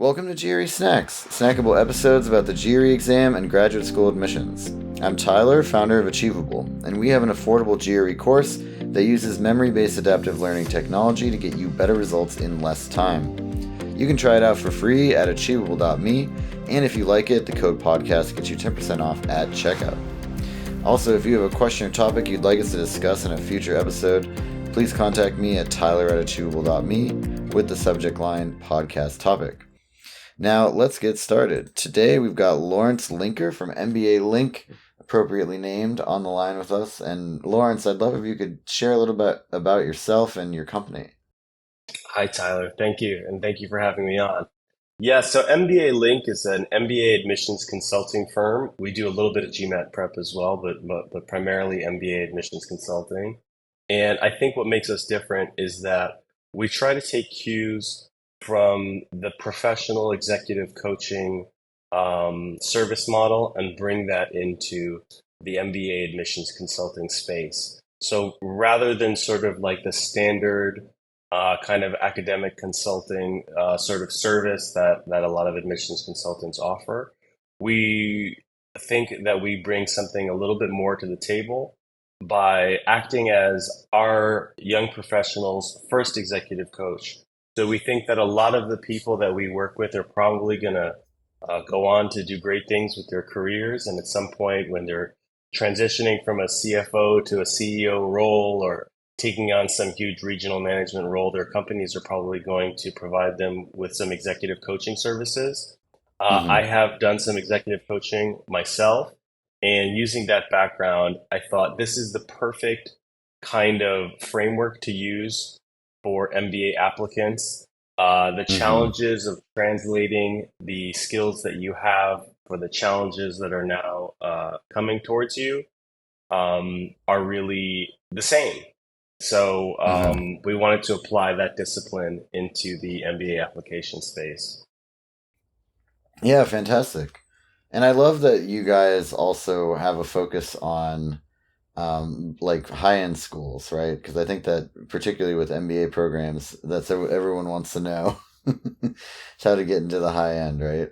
Welcome to GRE Snacks, snackable episodes about the GRE exam and graduate school admissions. I'm Tyler, founder of Achievable, and we have an affordable GRE course that uses memory-based adaptive learning technology to get you better results in less time. You can try it out for free at achievable.me, and if you like it, the code podcast gets you 10% off at checkout. Also, if you have a question or topic you'd like us to discuss in a future episode, please contact me at tyler@achievable.me with the subject line podcast topic. Now, let's get started. Today, we've got Lawrence Linker from MBA Link, appropriately named, on the line with us. And Lawrence, I'd love if you could share a little bit about yourself and your company. Hi, Tyler. Thank you. And thank you for having me on. Yeah, so MBA Link is an MBA admissions consulting firm. We do a little bit of GMAT prep as well, but primarily MBA admissions consulting. And I think what makes us different is that we try to take cues from the professional executive coaching service model and bring that into the MBA admissions consulting space. So rather than sort of like the standard kind of academic consulting sort of service that a lot of admissions consultants offer, we think that we bring something a little bit more to the table by acting as our young professionals' first executive coach. So we think that a lot of the people that we work with are probably going to go on to do great things with their careers. And at some point when they're transitioning from a CFO to a CEO role or taking on some huge regional management role, their companies are probably going to provide them with some executive coaching services. I Mm-hmm. have done some executive coaching myself. And using that background, I thought this is the perfect kind of framework to use for MBA applicants. The Mm-hmm. challenges of translating the skills that you have for the challenges that are now coming towards you are really the same. So Mm-hmm. we wanted to apply that discipline into the MBA application space. Yeah, fantastic. And I love that you guys also have a focus on like high-end schools, right? Because I think that particularly with MBA programs, that's what everyone wants to know. It's how to get into the high end, right?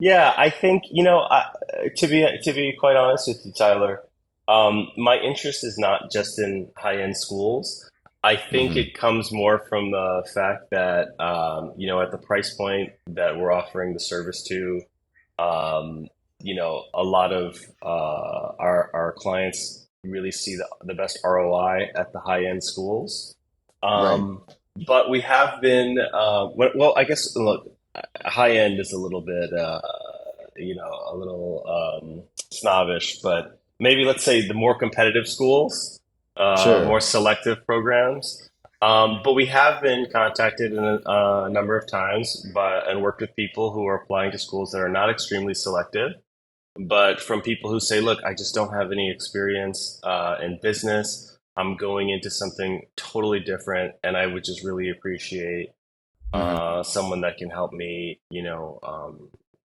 Yeah, I think, to be quite honest with you, Tyler, my interest is not just in high-end schools. I think Mm-hmm. it comes more from the fact that, at the price point that we're offering the service to, a lot of our clients really see the best ROI at the high-end schools. Right. Um, but we have been, well, I guess, look, high end is a little bit, a little snobbish, but maybe let's say the more competitive schools, more Sure. selective programs. But we have been contacted a number of times and worked with people who are applying to schools that are not extremely selective, but from people who say, look, I just don't have any experience in business. I'm going into something totally different, and I would just really appreciate Mm-hmm. someone that can help me,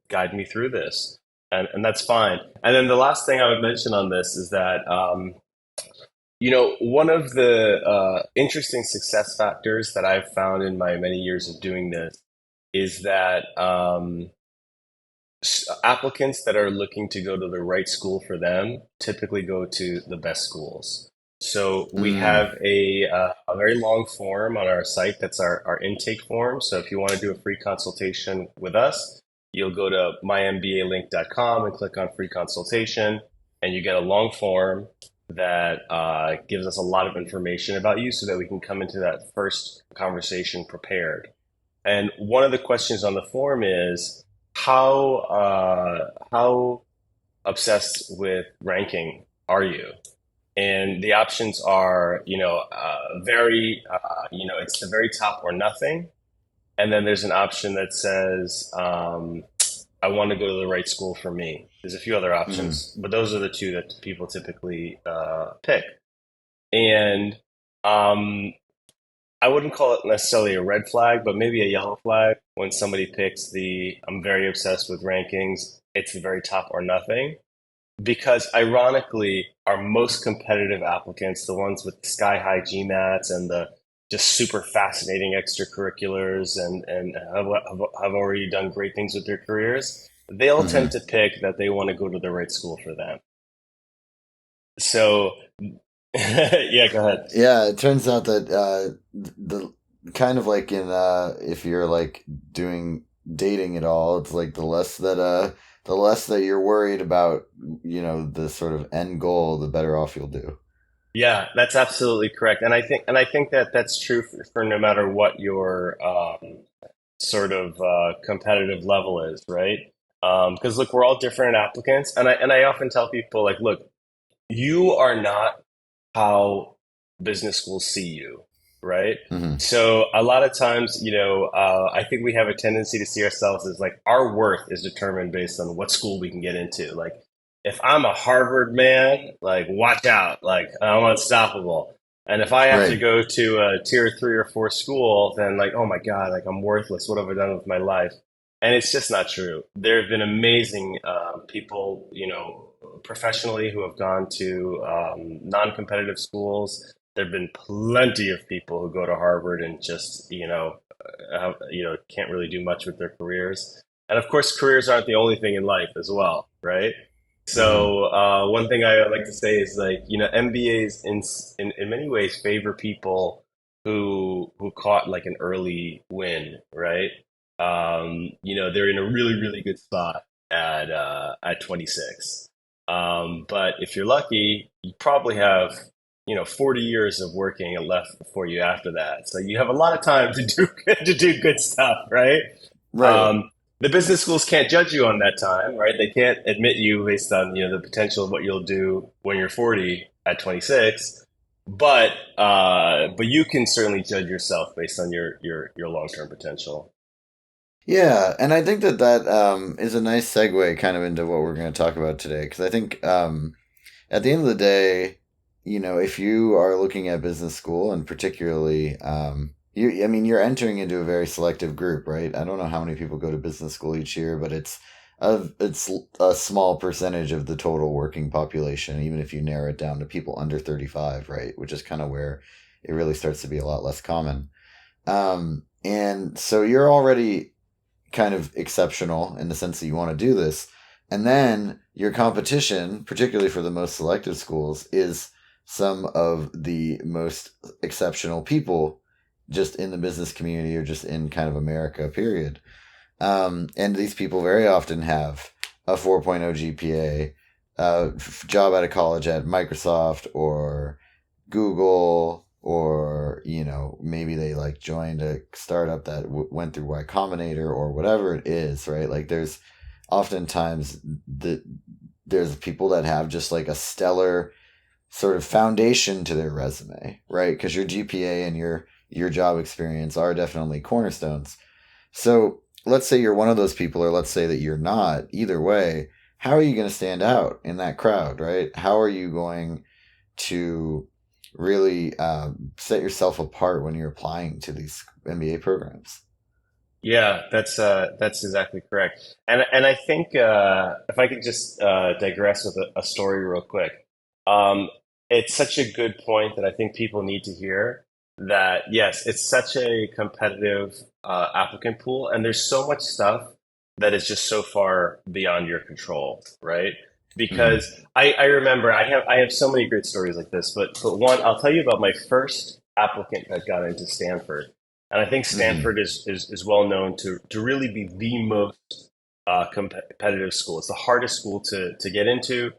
guide me through this. And that's fine. And then the last thing I would mention on this is that, one of the interesting success factors that I've found in my many years of doing this is that applicants that are looking to go to the right school for them typically go to the best schools. So we Mm. have a very long form on our site that's our intake form. So if you want to do a free consultation with us, you'll go to mymbalink.com and click on free consultation, and you get a long form that gives us a lot of information about you so that we can come into that first conversation prepared. And one of the questions on the form is how obsessed with ranking are you? And the options are, it's the very top or nothing. And then there's an option that says, I want to go to the right school for me. There's a few other Mm-hmm. options, but those are the two that people typically pick. And um, I wouldn't call it necessarily a red flag, but maybe a yellow flag when somebody picks I'm very obsessed with rankings, it's the very top or nothing. Because ironically, our most competitive applicants, the ones with sky high GMATs and the just super fascinating extracurriculars and have already done great things with their careers, they'll tend Hmm. to pick that they want to go to the right school for them. So, yeah, go ahead. Yeah, it turns out that the kind of like in if you're like doing dating at all, it's like the less that you're worried about, the sort of end goal, the better off you'll do. Yeah, that's absolutely correct. And I think that that's true for no matter what your sort of competitive level is, right? Because look, we're all different applicants, and I often tell people like, look, you are not how business schools see you, right? Hmm. So a lot of times, I think we have a tendency to see ourselves as like our worth is determined based on what school we can get into. Like if I'm a Harvard man, like watch out, like I'm unstoppable. And if I have to Right. go to a tier 3 or 4 school, then like, oh my God, like I'm worthless. What have I done with my life? And it's just not true. There have been amazing people, professionally who have gone to non-competitive schools. There have been plenty of people who go to Harvard and just, can't really do much with their careers. And of course, careers aren't the only thing in life as well, right? Hmm. So one thing I like to say is like, MBAs in many ways favor people who caught like an early win, right? They're in a really, really good spot at 26. But if you're lucky, you probably have, 40 years of working left for you after that. So you have a lot of time to do to do good stuff, right? Right. Um, the business schools can't judge you on that time, right? They can't admit you based on, the potential of what you'll do when you're 40 at 26. But you can certainly judge yourself based on your long-term potential. Yeah, and I think that is a nice segue kind of into what we're going to talk about today, because I think at the end of the day, if you are looking at business school and particularly, I mean, you're entering into a very selective group, right? I don't know how many people go to business school each year, but it's a small percentage of the total working population, even if you narrow it down to people under 35, right? Which is kind of where it really starts to be a lot less common. And so you're already kind of exceptional in the sense that you want to do this. And then your competition, particularly for the most selective schools, is some of the most exceptional people just in the business community or just in kind of America, period. And these people very often have a 4.0 GPA, job out of college at Microsoft or Google, or maybe they like joined a startup that went through Y Combinator or whatever it is, right? Like there's oftentimes there's people that have just like a stellar sort of foundation to their resume, right? Because your GPA and your job experience are definitely cornerstones. So let's say you're one of those people, or let's say that you're not. Either way, how are you going to stand out in that crowd, right? How are you going to really set yourself apart when you're applying to these MBA programs? Yeah, that's exactly correct. And I think if I could just digress with a story real quick, um, it's such a good point that I think people need to hear that yes, it's such a competitive applicant pool, and there's so much stuff that is just so far beyond your control, right? Mm-hmm. Because I remember I have so many great stories like this, but one I'll tell you about my first applicant that got into Stanford. And I think Mm-hmm. Stanford is well known to really be the most competitive school. It's the hardest school to get into.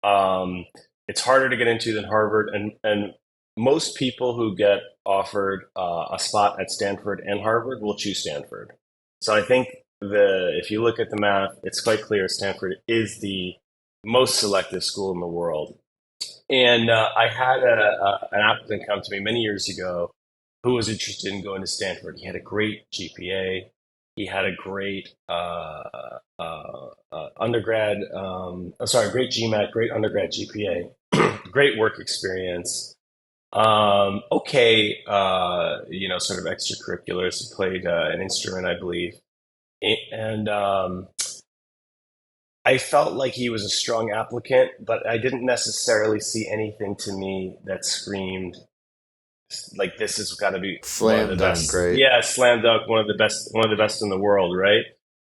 Um, it's harder to get into than Harvard, and most people who get offered a spot at Stanford and Harvard will choose Stanford. So I think if you look at the math, it's quite clear Stanford is the most selective school in the world. And I had an applicant come to me many years ago who was interested in going to Stanford. He had a great GPA. He had a great undergrad, sorry, great GMAT, great undergrad GPA, great work experience. Okay, sort of extracurriculars. He played an instrument, I believe. And I felt like he was a strong applicant, but I didn't necessarily see anything to me that screamed like this has got to be one of the Slam dunk, best. right? Yeah, slam dunk, one of the best in the world, right?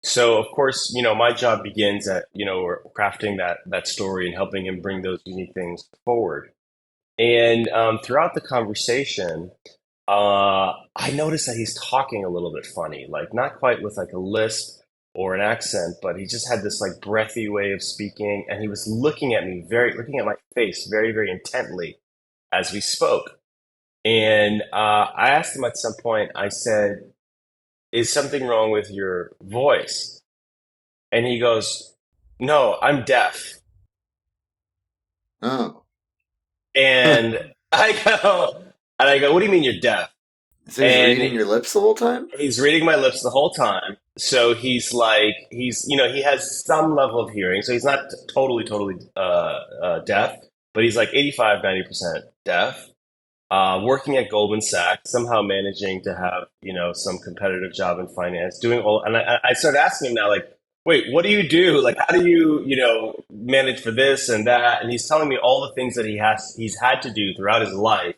So of course, my job begins at crafting that story and helping him bring those unique things forward. And throughout the conversation, I noticed that he's talking a little bit funny, like not quite with like a lisp or an accent, but he just had this like breathy way of speaking, and he was looking at my face very, very intently as we spoke. And I asked him at some point, I said, "Is something wrong with your voice?" And he goes, "No, I'm deaf." Oh. And I go, "What do you mean you're deaf?" So he's And reading your lips the whole time? he's reading my lips the whole time. So he's like, he has some level of hearing. So he's not totally deaf, but he's like 85, 90% deaf. Working at Goldman Sachs, somehow managing to have, some competitive job in finance, doing all, and I started asking him now, like, wait, what do you do? Like, how do you, manage for this and that? And he's telling me all the things that he's had to do throughout his life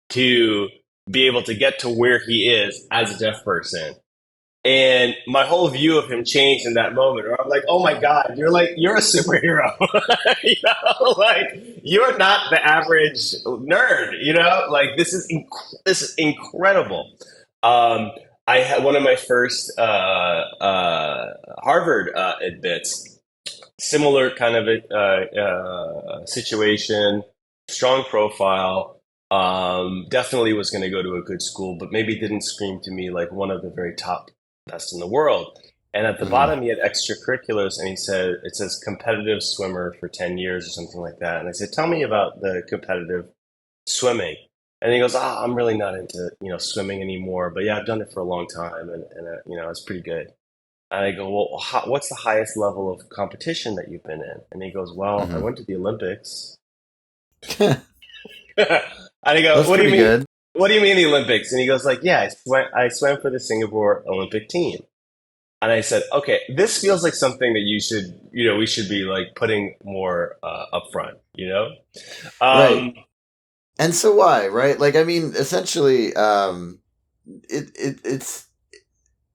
to be able to get to where he is as a deaf person. And my whole view of him changed in that moment. Where I'm like, oh my God, you're a superhero. Like you're not the average nerd. Like this is incredible. Um, I had one of my first Harvard admits, similar kind of a situation, strong profile. Definitely was going to go to a good school, but maybe didn't scream to me like one of the very top best in the world. And at the Mm-hmm. bottom, he had extracurriculars, and it says competitive swimmer for 10 years or something like that. And I said, tell me about the competitive swimming. And he goes, I'm really not into, swimming anymore, but yeah, I've done it for a long time, and it's pretty good. And I go, well, what's the highest level of competition that you've been in? And he goes, well, I Mm-hmm. went to the Olympics. And I go, That's what do you pretty mean? good. What do you mean the Olympics? And he goes like, yeah, I swam for the Singapore Olympic team. And I said, okay, this feels like something that we should be like putting more upfront, Right. Um, And so why, right? Like, I mean, essentially,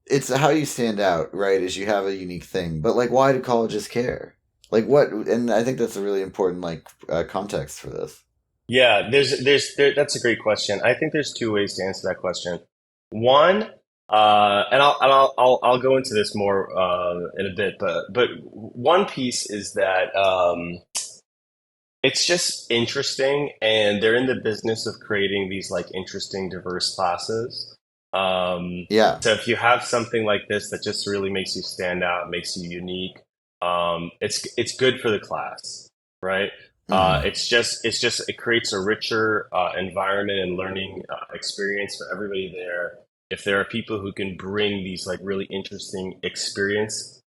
it's how you stand out, right? Is you have a unique thing. But like, why do colleges care? Like, what? And I think that's a really important like context for this. yeah, that's a great question. I think there's two ways to answer that question. One, I'll go into this more in a bit, but one piece is that it's just interesting, and they're in the business of creating these like interesting, diverse classes. Um, Yeah. so if you have something like this that just really makes you stand out, makes you unique, it's good for the class, right? Mm-hmm. It creates a richer environment and learning experience for everybody there. If there are people who can bring these like really interesting experiences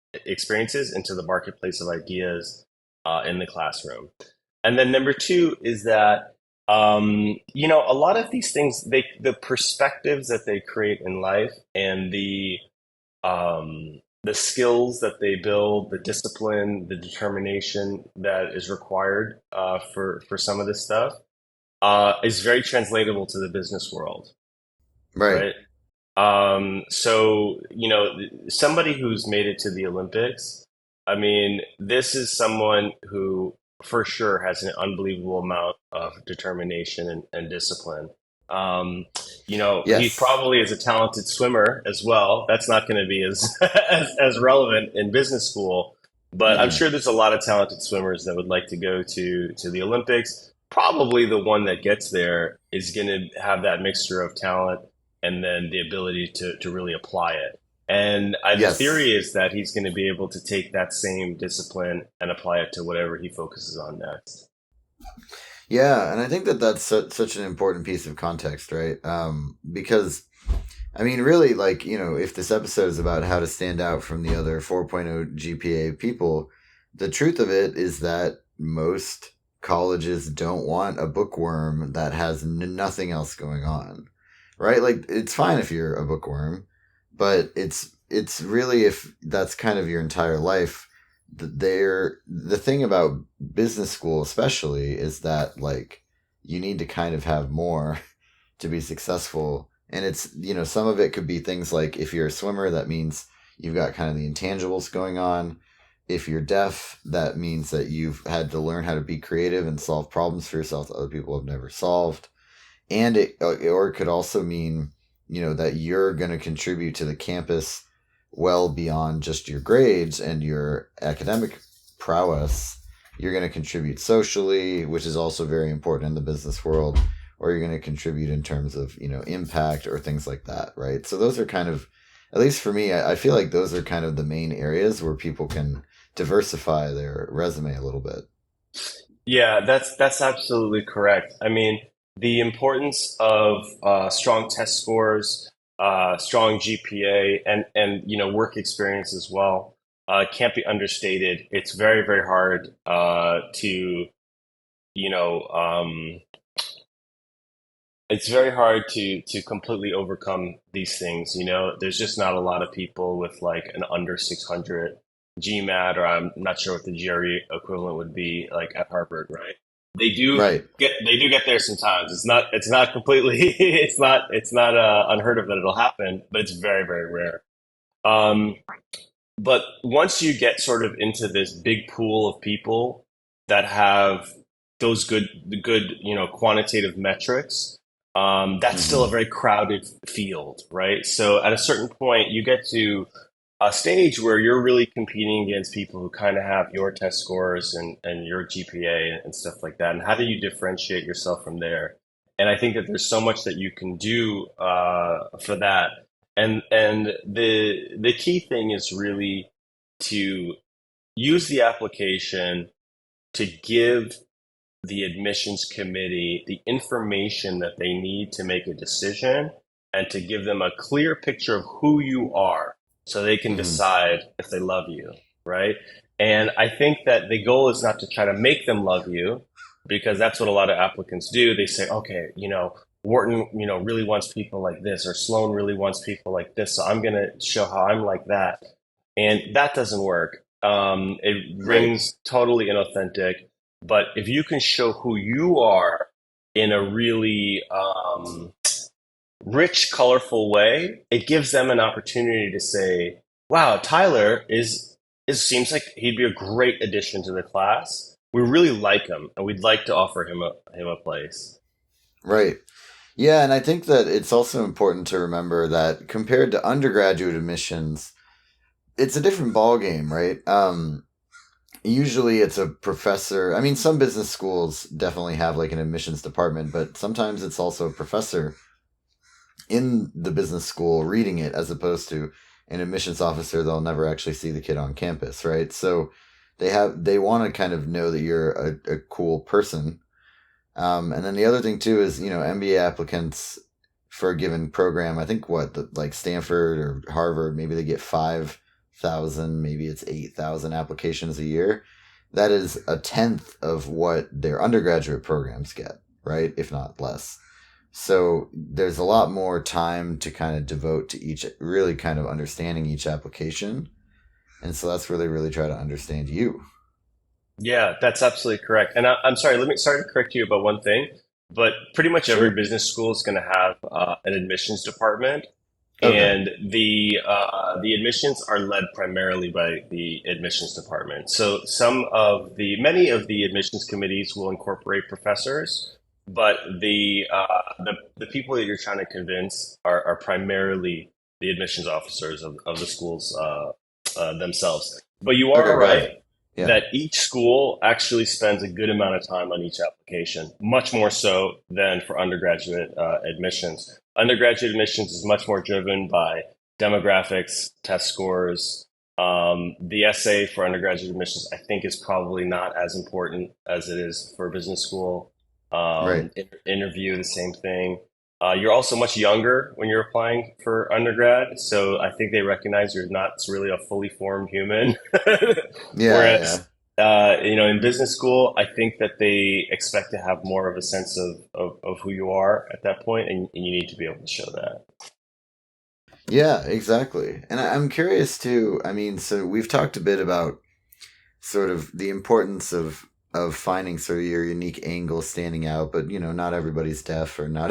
into the marketplace of ideas in the classroom. And then number two is that a lot of these things, the perspectives that they create in life and the skills that they build, the discipline, the determination that is required for some of this stuff is very translatable to the business world, Right. right? So, somebody who's made it to the Olympics, I mean, this is someone who for sure has an unbelievable amount of determination and discipline. He Yes. probably is a talented swimmer as well. That's not going to be as, as relevant in business school, but I'm Mm-hmm. sure there's a lot of talented swimmers that would like to go to the Olympics. Probably the one that gets there is going to have that mixture of talent and then the ability to really apply it. And the Yes. theory is that he's going to be able to take that same discipline and apply it to whatever he focuses on next. Yeah, and I think that that's such an important piece of context, right? Because I mean, really, like, if this episode is about how to stand out from the other 4.0 GPA people, the truth of it is that most colleges don't want a bookworm that has nothing else going on, right? Like, it's fine if you're a bookworm, but it's really if that's kind of your entire life. The thing about business school, especially, is that like you need to kind of have more to be successful. And it's, some of it could be things like if you're a swimmer, that means you've got kind of the intangibles going on. If you're deaf, that means that you've had to learn how to be creative and solve problems for yourself that other people have never solved. And or it could also mean, that you're going to contribute to the campus well beyond just your grades and your academic prowess. You're going to contribute socially, which is also very important in the business world, or you're going to contribute in terms of, impact or things like that, right? So those are kind of, at least for me, I feel like those are kind of the main areas where people can diversify their resume a little bit. Yeah, that's absolutely correct. I mean, the importance of strong test scores, strong GPA, and work experience as well can't be understated. It's very, very hard to you know it's very hard to completely overcome these things. There's just not a lot of people with like an under 600 GMAT, or I'm not sure what the GRE equivalent would be like at Harvard, right? They do Right. they do get there sometimes. It's not completely it's not unheard of that it'll happen, but it's very, very rare. Um, but once you get sort of into this big pool of people that have those good, quantitative metrics, that's still a Hmm. very crowded field, right? So at a certain point, you get to a stage where you're really competing against people who kind of have your test scores and your GPA and stuff like that. And how do you differentiate yourself from there? And I think that there's so much that you can do for that. And the key thing is really to use the application to give the admissions committee the information that they need to make a decision, and to give them a clear picture of who you are so they can Hmm. decide if they love you, right? And I think that the goal is not to try to make them love you, because that's what a lot of applicants do. They say, okay, Wharton, really wants people like this, or Sloan really wants people like this, so I'm going to show how I'm like that. And that doesn't work. It Right. rings totally inauthentic. But if you can show who you are in a really rich, colorful way, it gives them an opportunity to say, "Wow, Tyler is seems like he'd be a great addition to the class. We really like him, and we'd like to offer him a place." Right. Yeah, and I think that it's also important to remember that compared to undergraduate admissions, it's a different ball game, right? Usually it's a professor. I mean, some business schools definitely have like an admissions department, but sometimes it's also a professor in the business school reading it, as opposed to an admissions officer. They'll never actually see the kid on campus, right? So they want to kind of know that you're a cool person. And then the other thing too is, MBA applicants for a given program, I think like Stanford or Harvard, maybe they get 5,000, maybe it's 8,000 applications a year. That is a tenth of what their undergraduate programs get, right? If not less. So there's a lot more time to kind of devote to each, really kind of understanding each application. And so that's where they really try to understand you. Yeah, that's absolutely correct. And I'm sorry, sorry to correct you about one thing, but pretty much every Sure. business school is going to have an admissions department, Okay. and the admissions are led primarily by the admissions department. So many of the admissions committees will incorporate professors, but the people that you're trying to convince are primarily the admissions officers of the schools themselves. But you Okay, are got right it. Yeah. that each school actually spends a good amount of time on each application, much more so than for undergraduate admissions. Undergraduate admissions is much more driven by demographics, test scores. The essay for undergraduate admissions, I think, is probably not as important as it is for business school. Right. Interview, the same thing. You're also much younger when you're applying for undergrad, so I think they recognize you're not really a fully formed human. Yeah, yeah. Whereas, in business school, I think that they expect to have more of a sense of who you are at that point, and you need to be able to show that. Yeah, exactly. And I'm curious too. I mean, so we've talked a bit about sort of the importance of finding sort of your unique angle standing out, but not everybody's deaf, or not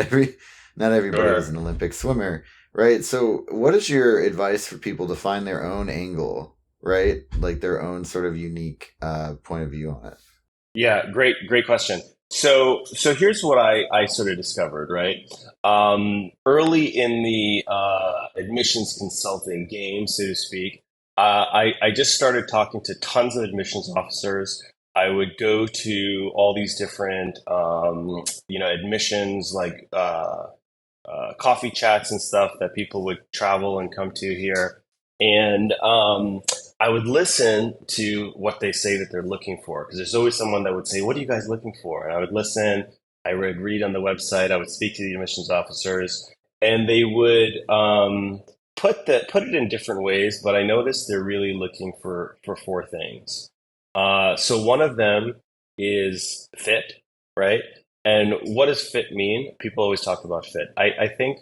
Not everybody was an Sure. Olympic swimmer, right? So, what is your advice for people to find their own angle, right? Like their own sort of unique point of view on it. Yeah, great question. So here's what I sort of discovered, right? Early in the admissions consulting game, so to speak, I just started talking to tons of admissions officers. I would go to all these different, admissions like coffee chats and stuff that people would travel and come to here. And I would listen to what they say that they're looking for, because there's always someone that would say, "What are you guys looking for?" And I would listen. I would read on the website. I would speak to the admissions officers, and they would put it in different ways. But I noticed they're really looking for four things. So one of them is fit, right? And what does fit mean? People always talk about fit. I think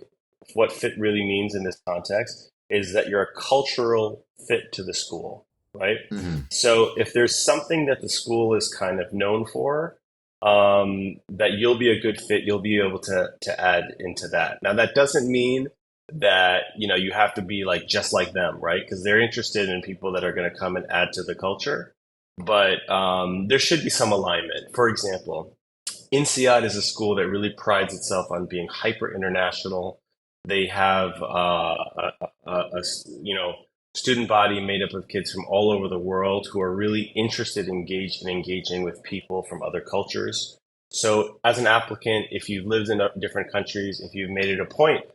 what fit really means in this context is that you're a cultural fit to the school, right? Hmm. So if there's something that the school is kind of known for, that you'll be a good fit, you'll be able to add into that. Now that doesn't mean that you have to be like just like them, right? Because they're interested in people that are going to come and add to the culture, but there should be some alignment. For example, INSEAD is a school that really prides itself on being hyper international. They have student body made up of kids from all over the world who are really interested in engaging with people from other cultures. So, as an applicant, if you've lived in different countries, if you've made it a point,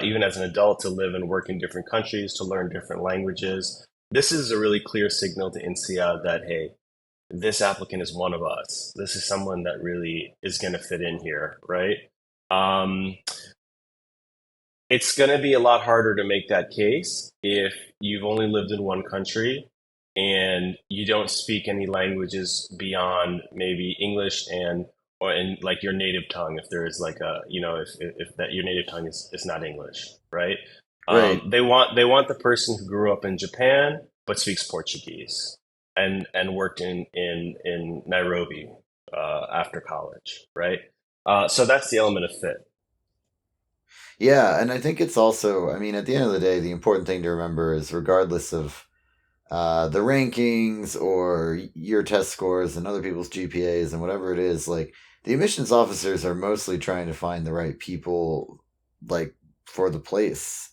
even as an adult, to live and work in different countries, to learn different languages, this is a really clear signal to INSEAD that, hey, this applicant is one of us. This is someone that really is going to fit in here, right? Um, it's going to be a lot harder to make that case if you've only lived in one country and you don't speak any languages beyond maybe English and or in like your native tongue. If there is like a if that your native tongue is not English, right? Right. They want the person who grew up in Japan but speaks Portuguese and worked in Nairobi after college, right? So that's the element of fit. Yeah, and I think it's also, I mean, at the end of the day, the important thing to remember is regardless of the rankings or your test scores and other people's GPAs and whatever it is, like the admissions officers are mostly trying to find the right people, like for the place.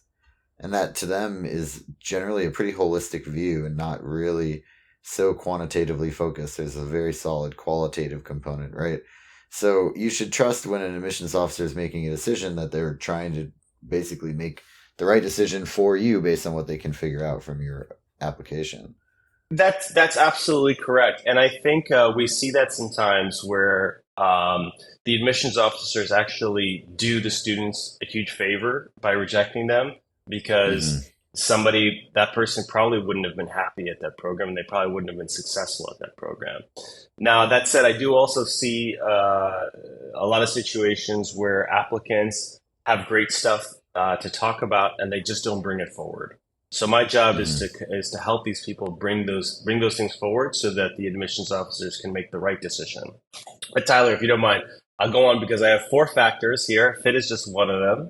And that to them is generally a pretty holistic view and not really so quantitatively focused. There's a very solid qualitative component, right? So you should trust when an admissions officer is making a decision that they're trying to basically make the right decision for you based on what they can figure out from your application. That's absolutely correct, and I think we see that sometimes where the admissions officers actually do the students a huge favor by rejecting them Hmm. because that person probably wouldn't have been happy at that program, and they probably wouldn't have been successful at that program. Now, that said, I do also see a lot of situations where applicants have great stuff to talk about, and they just don't bring it forward. So my job is Hmm. to help these people bring those things forward so that the admissions officers can make the right decision. But Tyler, if you don't mind, I'll go on because I have four factors here. Fit is just one of them.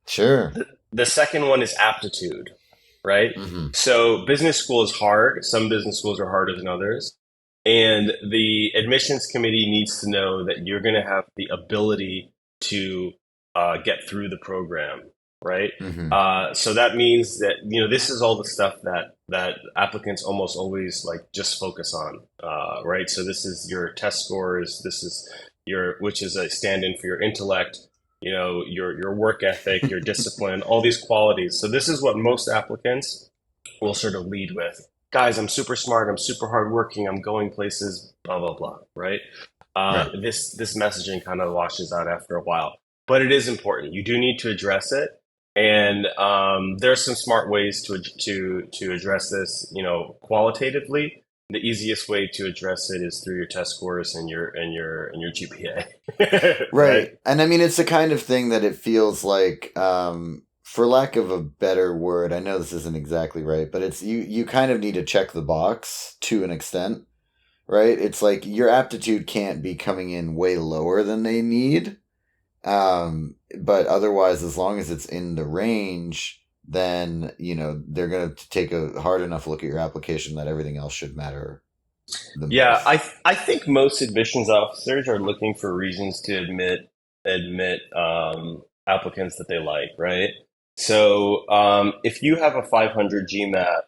Sure. The second one is aptitude, right? Hmm. So business school is hard. Some business schools are harder than others. And the admissions committee needs to know that you're going to have the ability to get through the program, right? Hmm. So that means that this is all the stuff that applicants almost always like just focus on, right? So this is your test scores. This is which is a stand-in for your intellect, your work ethic, your discipline, all these qualities. So this is what most applicants will sort of lead with. Guys, I'm super smart. I'm super hardworking. I'm going places. Blah blah blah. Right. Right. This messaging kind of washes out after a while, but it is important. You do need to address it, and there are some smart ways to address this. Qualitatively, the easiest way to address it is through your test scores and your GPA, right? Right. And I mean, it's the kind of thing that it feels like, for lack of a better word, I know this isn't exactly right, but it's you kind of need to check the box to an extent, right? It's like your aptitude can't be coming in way lower than they need. But otherwise, as long as it's in the range, then they're going to take a hard enough look at your application that everything else should matter the Yeah, most. I think most admissions officers are looking for reasons to admit applicants that they like, right? So if you have a 500 GMAT,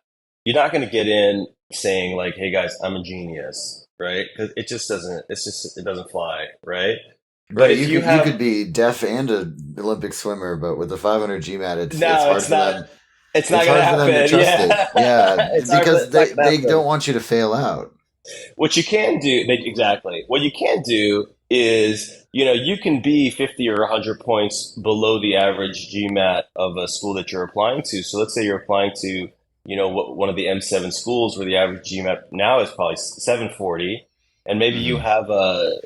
you're not going to get in saying like, "Hey guys, I'm a genius," right? Because it doesn't fly, right? But Right, if you you could have be deaf and an Olympic swimmer, but with the 500 GMAT, it's no, hard for them. it's not It's going to hard for them to happen. trust it. Yeah, Yeah, because it's not going to they happen. don't want you to fail out. What you can do, exactly. What you can do is, you can be 50 or 100 points below the average GMAT of a school that you're applying to. So let's say you're applying to, one of the M7 schools where the average GMAT now is probably 740, and maybe you Hmm. have a,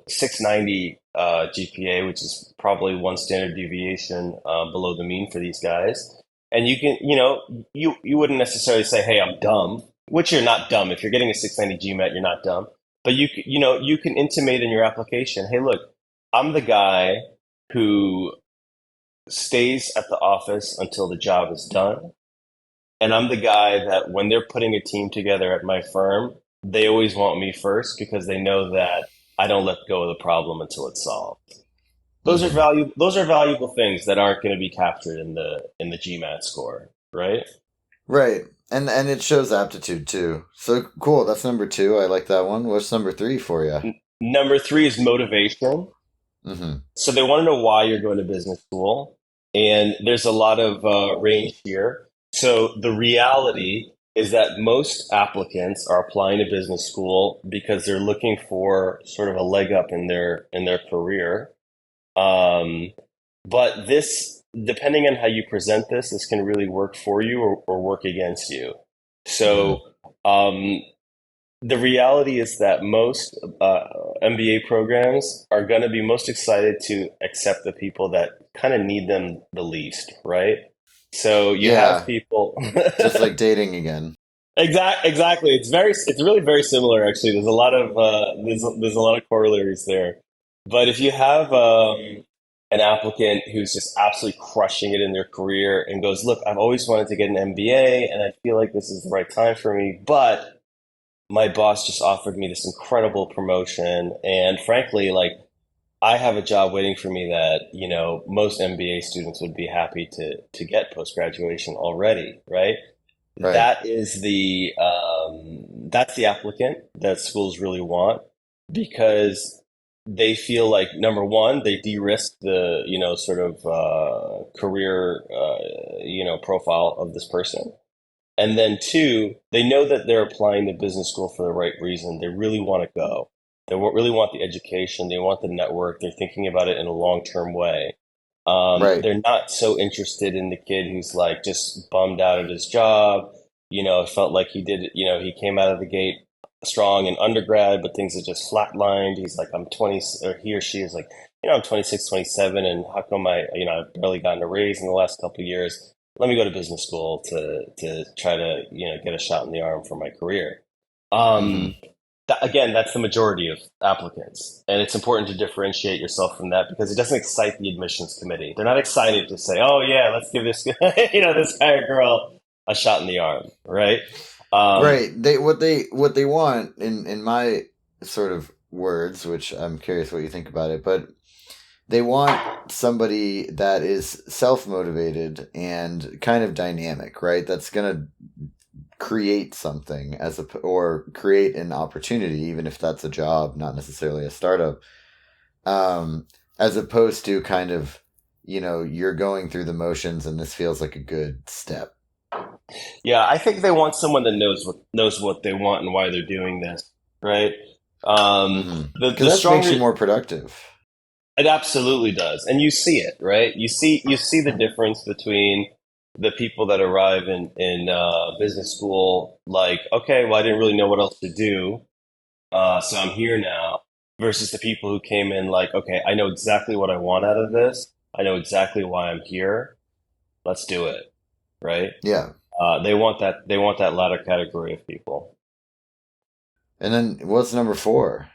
690 GPA, which is probably one standard deviation below the mean for these guys. And you can, you wouldn't necessarily say, "Hey, I'm dumb," which you're not dumb. If you're getting a 690 GMAT, you're not dumb. But you can intimate in your application, "Hey, look, I'm the guy who stays at the office until the job is done, and I'm the guy that when they're putting a team together at my firm, they always want me first because they know that I don't let go of the problem until it's solved." Hmm. Those are valuable things that aren't going to be captured in the GMAT score, right? Right, and it shows aptitude too. So cool. That's number two. I like that one. What's number three for you? Number three is motivation. Hmm. So they want to know why you're going to business school, and there's a lot of range here. So the reality is that most applicants are applying to business school because they're looking for sort of a leg up in their career. Um, but this, depending on how you present this, this can really work for you or work against you. Hmm. So um, the reality is that most MBA programs are going to be most excited to accept the people that kind of need them the least, right? So you have Yeah, people. just like dating again. Exactly. It's really very similar actually. There's a lot of corollaries there. But if you have an applicant who's just absolutely crushing it in their career and goes, "Look, I've always wanted to get an MBA and I feel like this is the right time for me, but my boss just offered me this incredible promotion, and frankly, like I have a job waiting for me that, most MBA students would be happy to get post graduation already, right?" Right. That's the applicant that schools really want because they feel like number one, they de-risk the, sort of career, profile of this person. And then two, they know that they're applying to business school for the right reason. They really want to go. Really want the education. They want the network. They're thinking about it in a long-term way. Right. They're not so interested in the kid who's like just bummed out at his job. Felt like he came out of the gate strong in undergrad, but things have just flatlined. He's like, I'm 20, or he or she is like, I'm 26, 27, and how come I've barely gotten a raise in the last couple of years? Let me go to business school to try to get a shot in the arm for my career. Hmm. Um, again, that's the majority of applicants, and it's important to differentiate yourself from that because it doesn't excite the admissions committee. They're not excited to say, "Oh yeah, let's give this this guy or girl a shot in the arm," right? Um, Right. What they want in my sort of words, which I'm curious what you think about it, but they want somebody that is self motivated and kind of dynamic, right? That's gonna create something or create an opportunity, even if that's a job, not necessarily a startup. Um, as opposed to kind of, you're going through the motions and this feels like a good step. yeah, I think they want someone that knows what they want and why they're doing this, right? Because The that makes stronger you more productive. it absolutely does. And you see it, right? You see the difference between the people that arrive in business school, like, okay, well, I didn't really know what else to do, so I'm here now, versus the people who came in like, okay, I know exactly what I want out of this. I know exactly why I'm here. Let's do it, right? Yeah. They want that latter category of people. And then what's number four?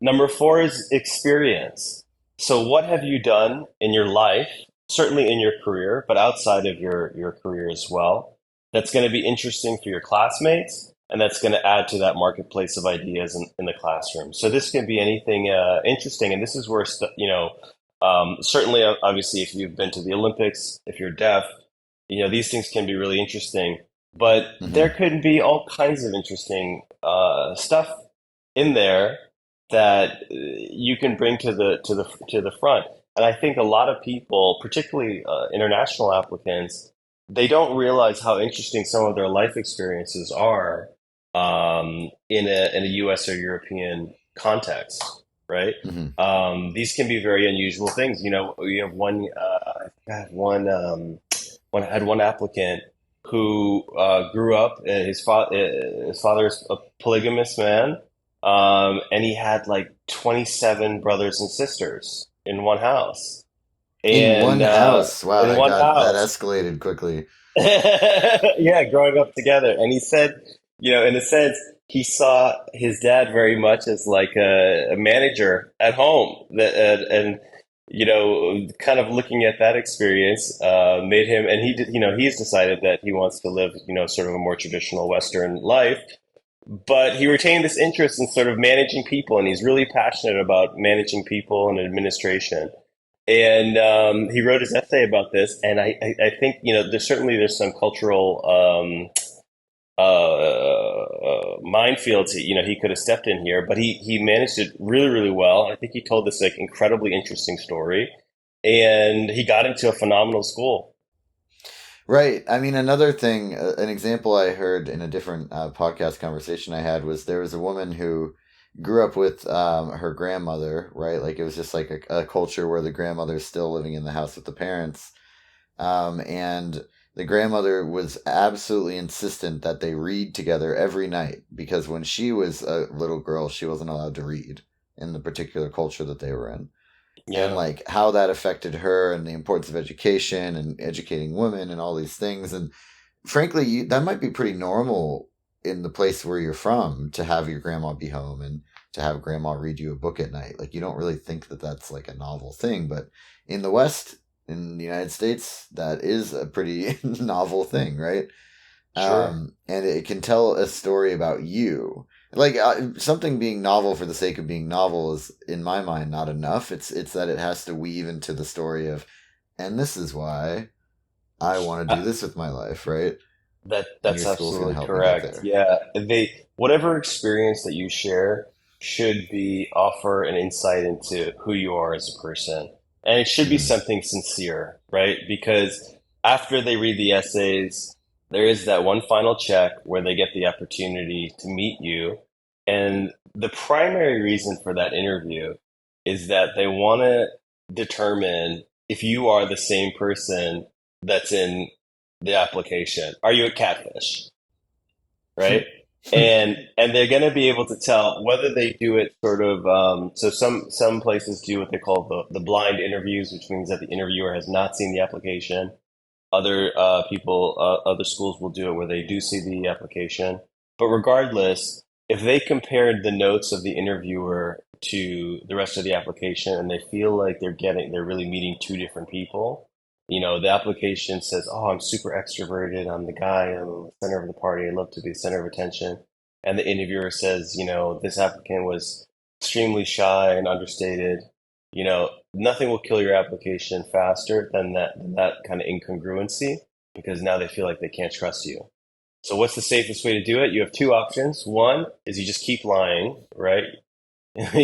Number four is experience. So what have you done in your life, certainly in your career, but outside of your career as well, that's going to be interesting for your classmates and that's going to add to that marketplace of ideas in the classroom. So this can be anything interesting, and this is where certainly obviously if you've been to the Olympics, if you're deaf, these things can be really interesting. But there Hmm. could be all kinds of interesting stuff in there that you can bring to the front. And I think a lot of people, particularly international applicants, they don't realize how interesting some of their life experiences are in a U.S. or European context, right? Hmm. These can be very unusual things. You have one. I have I had one applicant who grew up. His father is a polygamous man, and he had like 27 brothers and sisters in one house. In one And house. Wow, in one that house, escalated quickly. yeah, growing up together. And he said, in a sense, he saw his dad very much as like a manager at home. And kind of looking at that experience made him, and he did, he's decided that he wants to live, sort of a more traditional Western life. But he retained this interest in sort of managing people, and he's really passionate about managing people and administration. And he wrote his essay about this, and I think there's some cultural minefields he could have stepped in here, but he managed it really really well. I think he told this like incredibly interesting story, and he got into a phenomenal school. Right. I mean, another thing, an example I heard in a different podcast conversation I had was there was a woman who grew up with her grandmother, right? Like it was just like a culture where the grandmother's still living in the house with the parents. And the grandmother was absolutely insistent that they read together every night because when she was a little girl, she wasn't allowed to read in the particular culture that they were in, and Yeah, like how that affected her and the importance of education and educating women and all these things. And frankly, that might be pretty normal in the place where you're from to have your grandma be home and to have grandma read you a book at night. Like you don't really think that that's like a novel thing, but in the West, in the United States, that is a pretty novel thing, right? sure. And it can tell a story about you. Like something being novel for the sake of being novel is, in my mind, not enough. It's that it has to weave into the story of, and this is why I want to do this with my life, right? And That's your school's going to absolutely help me get correct. there. Yeah, they whatever experience that you share should be offer an insight into who you are as a person, and it should be Hmm. something sincere, right? Because after they read the essays, there is that one final check where they get the opportunity to meet you, and the primary reason for that interview is that they want to determine if you are the same person that's in the application. Are you a catfish? Right? And they're going to be able to tell whether they do it sort of so some places do what they call the blind interviews, which means that the interviewer has not seen the application. Other schools will do it where they do see the application. But regardless, if they compared the notes of the interviewer to the rest of the application and they feel like they're really meeting two different people, the application says, "Oh, I'm super extroverted. I'm the guy. I'm the center of the party. I love to be the center of attention." And the interviewer says, "This applicant was extremely shy and understated." Nothing will kill your application faster than that kind of incongruency because now they feel like they can't trust you. So what's the safest way to do it? You have two options. One is you just keep lying, right? Until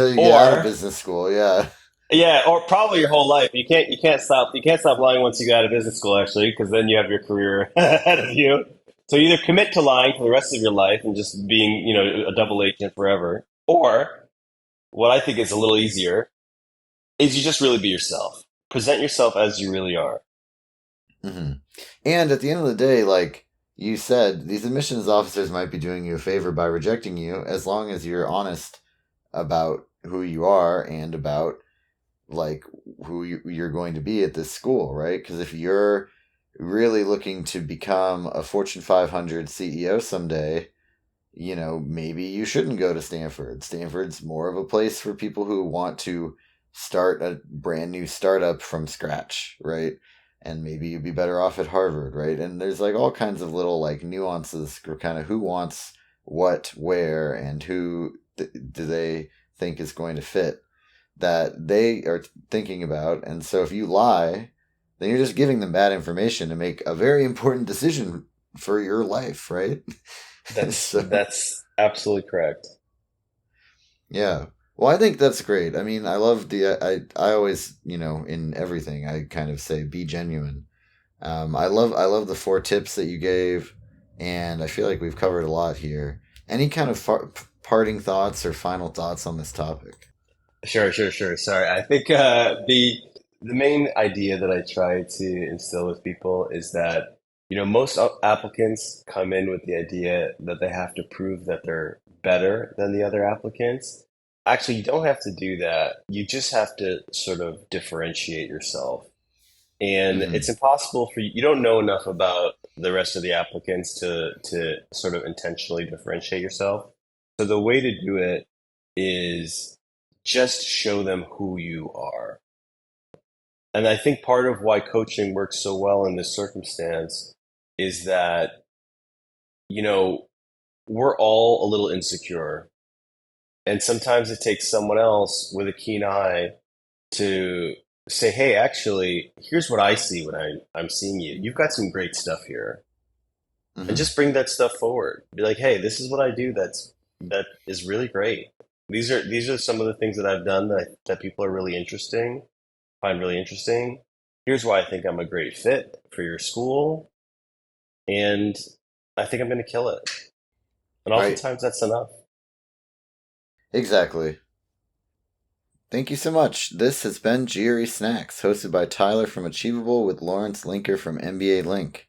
you get out of Or business school, yeah. yeah, or probably your whole life. You can't stop lying once you get out of business school actually, because then you have your career ahead of you. So either commit to lying for the rest of your life and just being, a double agent forever, or what I think is a little easier is you just really be yourself. Present yourself as you really are. Hmm. And at the end of the day, like you said, these admissions officers might be doing you a favor by rejecting you as long as you're honest about who you are and about like who you're going to be at this school, right? Because if you're really looking to become a Fortune 500 CEO someday, maybe you shouldn't go to Stanford. Stanford's more of a place for people who want to start a brand new startup from scratch, right? And maybe you'd be better off at Harvard, right? And there's like all kinds of little like nuances, kind of who wants what, where, and who do they think is going to fit that they are thinking about. And so if you lie, then you're just giving them bad information to make a very important decision for your life, right? So That's absolutely correct. yeah. Well, I think that's great. I mean, I love I always, in everything, I kind of say be genuine. I love the four tips that you gave, and I feel like we've covered a lot here. Any kind of parting thoughts or final thoughts on this topic? Sure. Sorry. I think the main idea that I try to instill with people is that, most applicants come in with the idea that they have to prove that they're better than the other applicants. Actually, you don't have to do that. You just have to sort of differentiate yourself. And Mm-hmm. it's impossible for you, you don't know enough about the rest of the applicants to sort of intentionally differentiate yourself. So the way to do it is just show them who you are. And I think part of why coaching works so well in this circumstance is that, you know, we're all a little insecure. And sometimes it takes someone else with a keen eye to say, hey, actually, here's what I see when I'm seeing you. You've got some great stuff here. And Mm-hmm. just bring that stuff forward. Be like, hey, this is what I do that is really great. These are some of the things that I've done that people are really find really interesting. Here's why I think I'm a great fit for your school, and I think I'm going to kill it. And Right. oftentimes that's enough. Exactly. Thank you so much. This has been GRE Snacks, hosted by Tyler from Achievable with Lawrence Linker from MBA Link.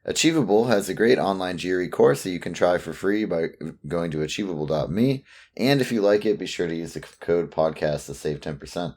Achievable has a great online GRE course that you can try for free by going to achievable.me. And if you like it, be sure to use the code podcast to save 10%.